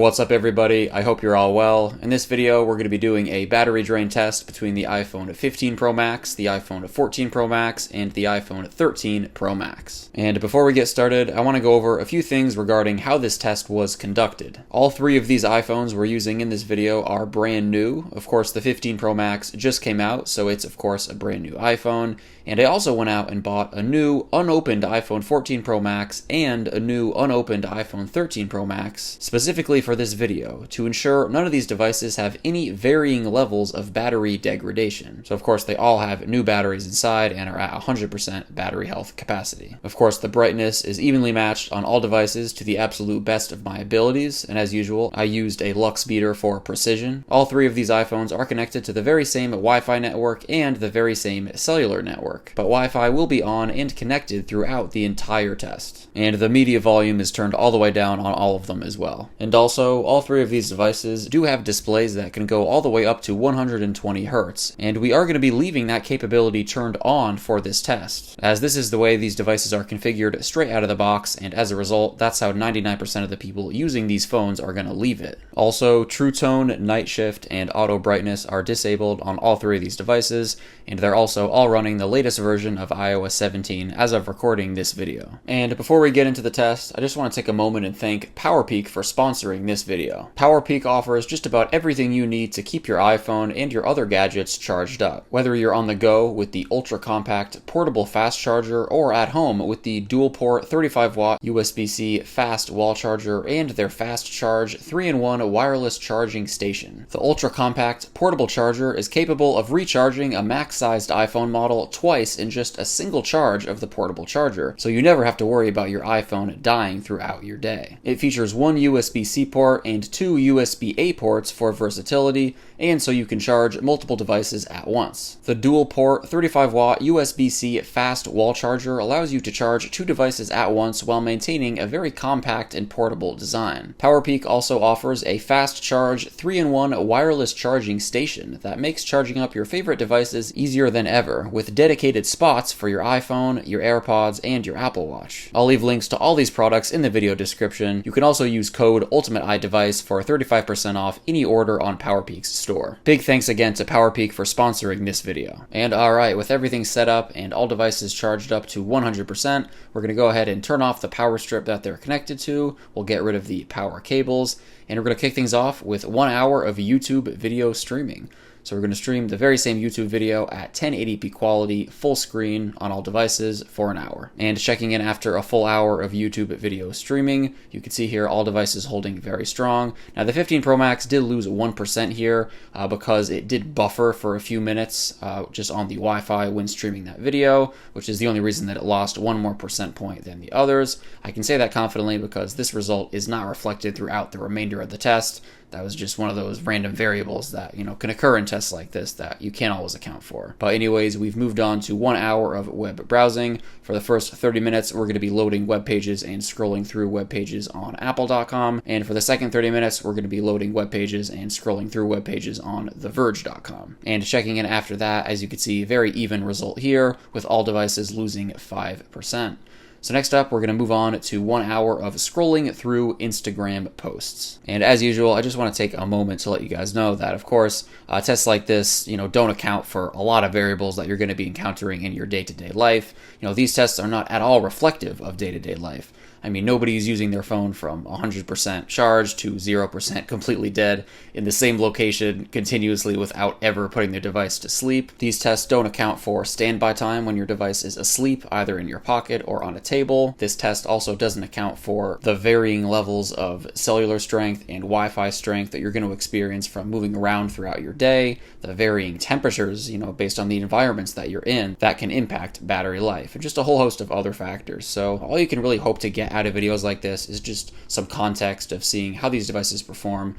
What's up everybody, I hope you're all well. In this video we're going to be doing a battery drain test between the iPhone 15 Pro Max, the iPhone 14 Pro Max, and the iPhone 13 Pro Max. And before we get started, I want to go over a few things regarding how this test was conducted. All three of these iPhones we're using in this video are brand new. Of course the 15 Pro Max just came out, so it's of course a brand new iPhone. And I also went out and bought a new unopened iPhone 14 Pro Max and a new unopened iPhone 13 Pro Max, specifically for this video, to ensure none of these devices have any varying levels of battery degradation. So of course they all have new batteries inside and are at 100% battery health capacity. Of course the brightness is evenly matched on all devices to the absolute best of my abilities, and as usual I used a lux meter for precision. All three of these iPhones are connected to the very same Wi-Fi network and the very same cellular network. But Wi-Fi will be on and connected throughout the entire test. And the media volume is turned all the way down on all of them as well. And also, all three of these devices do have displays that can go all the way up to 120 Hz, and we are going to be leaving that capability turned on for this test, as this is the way these devices are configured straight out of the box, and as a result, that's how 99% of the people using these phones are going to leave it. Also, True Tone, Night Shift, and Auto Brightness are disabled on all three of these devices, and they're also all running the latest version of iOS 17 as of recording this video. And before we get into the test, I just want to take a moment and thank PowerPeak for sponsoring this video. PowerPeak offers just about everything you need to keep your iPhone and your other gadgets charged up. Whether you're on the go with the ultra-compact portable fast charger or at home with the dual-port 35-watt USB-C fast wall charger and their fast charge 3-in-1 wireless charging station. The ultra-compact portable charger is capable of recharging a max-sized iPhone model twice in just a single charge of the portable charger, so you never have to worry about your iPhone dying throughout your day. It features one USB-C port and two USB-A ports for versatility, and so you can charge multiple devices at once. The dual-port 35-watt USB-C fast wall charger allows you to charge two devices at once while maintaining a very compact and portable design. PowerPeak also offers a fast charge 3-in-1 wireless charging station that makes charging up your favorite devices easier than ever, with dedicated spots for your iPhone, your AirPods, and your Apple Watch. I'll leave links to all these products in the video description. You can also use code ULTIMATEiDevice for 35% off any order on PowerPeak's store. Big thanks again to PowerPeak for sponsoring this video. And alright, with everything set up and all devices charged up to 100%, we're going to go ahead and turn off the power strip that they're connected to. We'll get rid of the power cables, and we're going to kick things off with 1 hour of YouTube video streaming. So we're going to stream the very same YouTube video at 1080p quality, full screen on all devices for an hour. And checking in after a full hour of YouTube video streaming, you can see here all devices holding very strong. Now the 15 Pro Max did lose 1% here because it did buffer for a few minutes just on the Wi-Fi when streaming that video, which is the only reason that it lost 1 more percent point than the others. I can say that confidently because this result is not reflected throughout the remainder of the test. That was just one of those random variables that, can occur in tests like this that you can't always account for. But anyways, we've moved on to 1 hour of web browsing. For the first 30 minutes, we're going to be loading web pages and scrolling through web pages on apple.com. And for the second 30 minutes, we're going to be loading web pages and scrolling through web pages on theverge.com. And checking in after that, as you can see, very even result here with all devices losing 5%. So next up, we're going to move on to 1 hour of scrolling through Instagram posts. And as usual, I just want to take a moment to let you guys know that, of course, tests like this, don't account for a lot of variables that you're going to be encountering in your day-to-day life. These tests are not at all reflective of day-to-day life. I mean, nobody's using their phone from 100% charged to 0% completely dead in the same location continuously without ever putting their device to sleep. These tests don't account for standby time when your device is asleep, either in your pocket or on a table. This test also doesn't account for the varying levels of cellular strength and Wi-Fi strength that you're going to experience from moving around throughout your day, the varying temperatures, based on the environments that you're in, that can impact battery life, and just a whole host of other factors. So all you can really hope to get out of videos like this is just some context of seeing how these devices perform,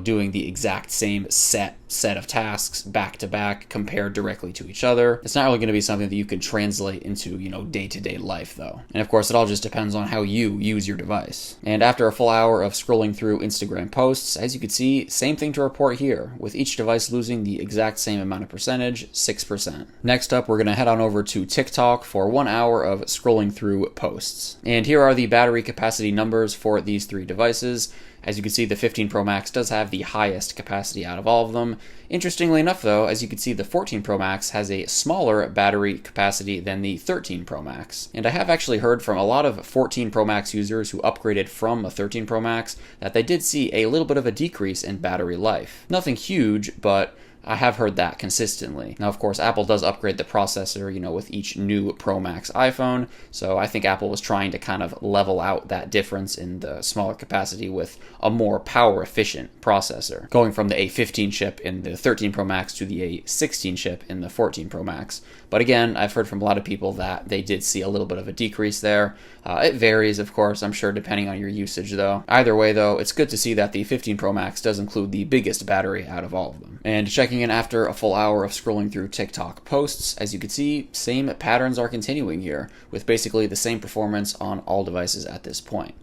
doing the exact same set of tasks back to back compared directly to each other. It's not really going to be something that you can translate into, day-to-day life though. And of course, it all just depends on how you use your device. And after a full hour of scrolling through Instagram posts, as you can see, same thing to report here, with each device losing the exact same amount of percentage, 6%. Next up, we're going to head on over to TikTok for 1 hour of scrolling through posts. And here are the battery capacity numbers for these three devices. As you can see, the 15 Pro Max does have the highest capacity out of all of them. Interestingly enough, though, as you can see, the 14 Pro Max has a smaller battery capacity than the 13 Pro Max. And I have actually heard from a lot of 14 Pro Max users who upgraded from a 13 Pro Max that they did see a little bit of a decrease in battery life. Nothing huge, but I have heard that consistently. Now, of course, Apple does upgrade the processor, with each new Pro Max iPhone, so I think Apple was trying to kind of level out that difference in the smaller capacity with a more power-efficient processor, going from the A15 chip in the 13 Pro Max to the A16 chip in the 14 Pro Max. But again, I've heard from a lot of people that they did see a little bit of a decrease there. It varies, of course, I'm sure, depending on your usage, though. Either way, though, it's good to see that the 15 Pro Max does include the biggest battery out of all of them. And checking in after a full hour of scrolling through TikTok posts, as you can see, same patterns are continuing here, with basically the same performance on all devices at this point.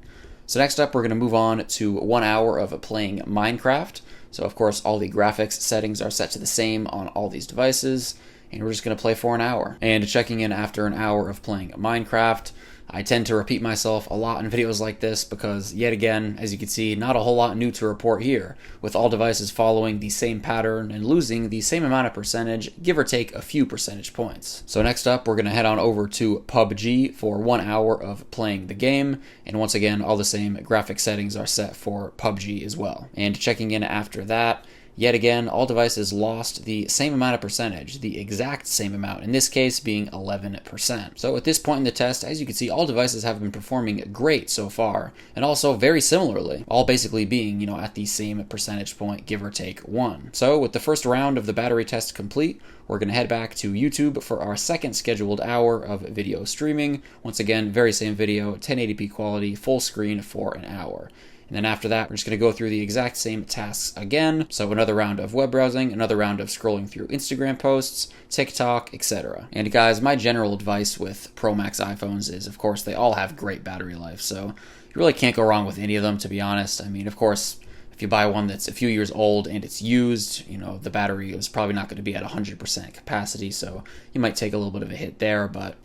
So next up, we're going to move on to 1 hour of playing Minecraft. So of course, all the graphics settings are set to the same on all these devices, and we're just going to play for an hour. And checking in after an hour of playing Minecraft, I tend to repeat myself a lot in videos like this because, yet again, as you can see, not a whole lot new to report here, with all devices following the same pattern and losing the same amount of percentage, give or take a few percentage points. So next up, we're going to head on over to PUBG for 1 hour of playing the game, and once again, all the same graphic settings are set for PUBG as well. And checking in after that, yet again, all devices lost the same amount of percentage, the exact same amount, in this case being 11%. So at this point in the test, as you can see, all devices have been performing great so far, and also very similarly, all basically being, at the same percentage point, give or take 1. So with the first round of the battery test complete, we're going to head back to YouTube for our second scheduled hour of video streaming. Once again, very same video, 1080p quality, full screen for an hour. And then after that, we're just going to go through the exact same tasks again. So another round of web browsing, another round of scrolling through Instagram posts, TikTok, etc. And guys, my general advice with Pro Max iPhones is, of course, they all have great battery life. So you really can't go wrong with any of them, to be honest. I mean, of course, if you buy one that's a few years old and it's used, the battery is probably not going to be at 100% capacity. So you might take a little bit of a hit there, but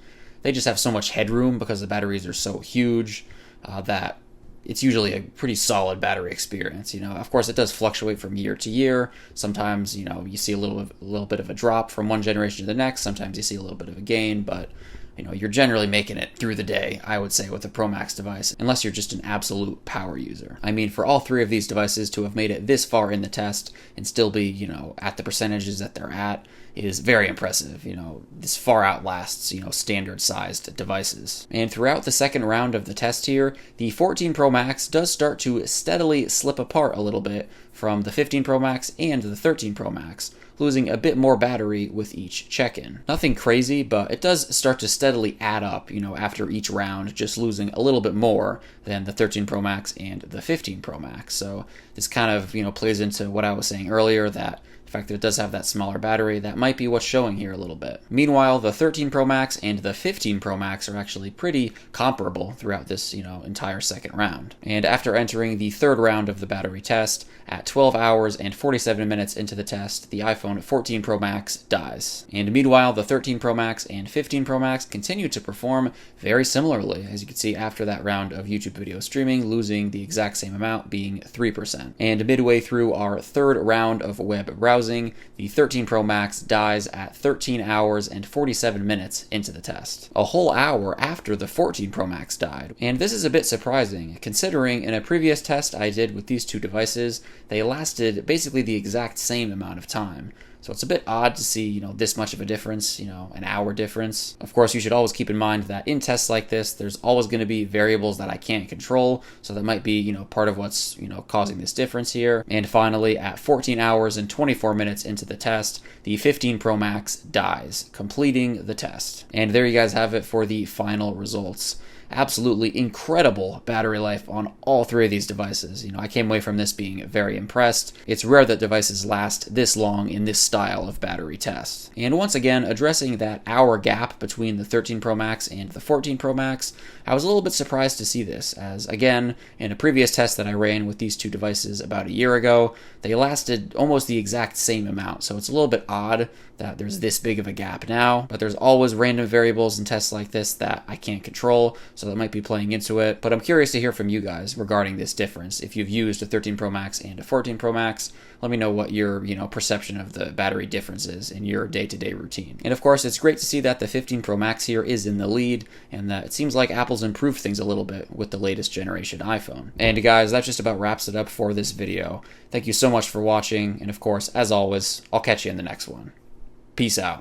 they just have so much headroom because the batteries are so huge that it's usually a pretty solid battery experience. Of course, it does fluctuate from year to year. Sometimes, you see a little bit of a drop from one generation to the next. Sometimes you see a little bit of a gain, but you're generally making it through the day, I would say, with a Pro Max device, unless you're just an absolute power user. I mean, for all three of these devices to have made it this far in the test and still be, at the percentages that they're at is very impressive. This far outlasts, standard-sized devices. And throughout the second round of the test here, the 14 Pro Max does start to steadily slip apart a little bit from the 15 Pro Max and the 13 Pro Max, losing a bit more battery with each check-in. Nothing crazy, but it does start to steadily add up, after each round, just losing a little bit more than the 13 Pro Max and the 15 Pro Max. So this kind of, plays into what I was saying earlier, that the fact that it does have that smaller battery, that might be what's showing here a little bit. Meanwhile, the 13 Pro Max and the 15 Pro Max are actually pretty comparable throughout this, entire second round. And after entering the third round of the battery test, at 12 hours and 47 minutes into the test, the iPhone 14 Pro Max dies. And meanwhile, the 13 Pro Max and 15 Pro Max continue to perform very similarly, as you can see after that round of YouTube video streaming, losing the exact same amount, being 3%. And midway through our third round of web browsing, the 13 Pro Max dies at 13 hours and 47 minutes into the test, a whole hour after the 14 Pro Max died. And this is a bit surprising, considering in a previous test I did with these two devices, they lasted basically the exact same amount of time. So it's a bit odd to see, this much of a difference, an hour difference. Of course, you should always keep in mind that in tests like this, there's always going to be variables that I can't control. So that might be, part of what's, causing this difference here. And finally, at 14 hours and 24 minutes into the test, the 15 Pro Max dies, completing the test. And there you guys have it for the final results. Absolutely incredible battery life on all three of these devices. I came away from this being very impressed. It's rare that devices last this long in this style of battery test. And once again, addressing that hour gap between the 13 Pro Max and the 14 Pro Max, I was a little bit surprised to see this, as again, in a previous test that I ran with these two devices about a year ago, they lasted almost the exact same amount. So it's a little bit odd that there's this big of a gap now, but there's always random variables in tests like this that I can't control. so that might be playing into it. But I'm curious to hear from you guys regarding this difference. If you've used a 13 Pro Max and a 14 Pro Max, let me know what your perception of the battery difference is in your day-to-day routine. And of course, it's great to see that the 15 Pro Max here is in the lead, and that it seems like Apple's improved things a little bit with the latest generation iPhone. And guys, that just about wraps it up for this video. Thank you so much for watching, and of course, as always, I'll catch you in the next one. Peace out.